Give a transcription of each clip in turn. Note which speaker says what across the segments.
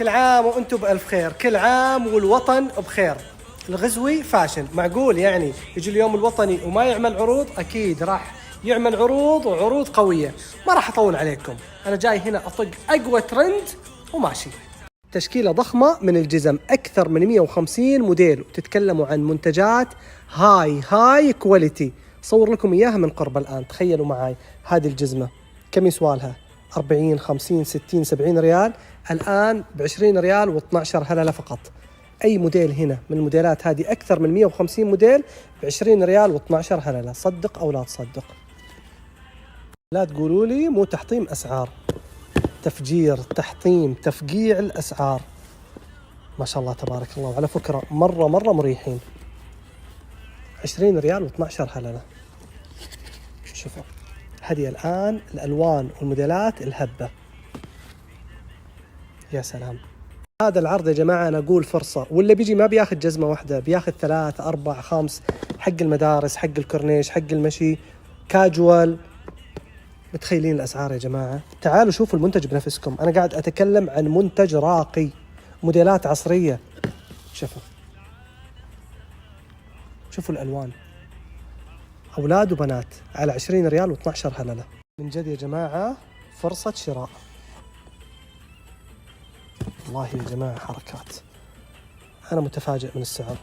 Speaker 1: كل عام وانتم بألف خير، كل عام والوطن بخير. الغزوي فاشل، معقول يعني يجي اليوم الوطني وما يعمل عروض؟ أكيد راح يعمل عروض وعروض قوية. ما راح أطول عليكم، أنا جاي هنا أطق أقوى ترند وماشي. تشكيلة ضخمة من الجزم، أكثر من 150 موديل، وتتكلموا عن منتجات هاي كواليتي. صور لكم إياها من قرب الآن. تخيلوا معاي هذه الجزمة كم يسوالها؟ 40 50 60 70 ريال، الآن ب20 ريال و12 هللة فقط. أي موديل هنا من الموديلات هذه، أكثر من 150 موديل ب20 ريال و12 هللة. صدق أو لا تصدق؟ لا تقولوا لي مو تحطيم أسعار، تفجير، تحطيم، تفقيع الأسعار. ما شاء الله تبارك الله. وعلى فكرة مرة مريحين، 20 ريال و12 هللة. شوفوا هذه الآن الألوان والموديلات الهبة. يا سلام. هذا العرض يا جماعة أنا أقول فرصة، واللي بيجي ما بياخذ جزمة واحدة، بياخذ 3 4 5 حق المدارس، حق الكورنيش، حق المشي، كاجوال. متخيلين الأسعار يا جماعة؟ تعالوا شوفوا المنتج بنفسكم. أنا قاعد أتكلم عن منتج راقي، موديلات عصرية. شوفوا الألوان، أولاد وبنات، على 20 ريال و12 هللة. من جد يا جماعة فرصة شراء. والله يا جماعة حركات، أنا متفاجئ من السعر.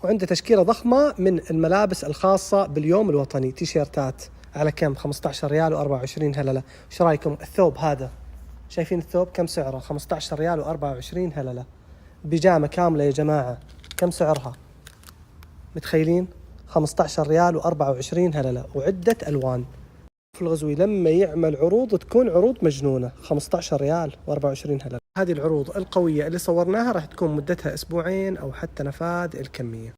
Speaker 1: وعنده تشكيلة ضخمة من الملابس الخاصة باليوم الوطني. تيشيرتات على كم؟ 15 ريال و24 هللة. ايش رايكم؟ الثوب هذا، شايفين الثوب كم سعره؟ 15 ريال و24 هللة. بيجامة كاملة يا جماعة كم سعرها؟ متخيلين؟ 15 ريال و24 هللة، وعدة ألوان. في الغزوي لما يعمل عروض تكون عروض مجنونة. 15 ريال و24 هللة. هذه العروض القوية اللي صورناها راح تكون مدتها أسبوعين أو حتى نفاذ الكمية.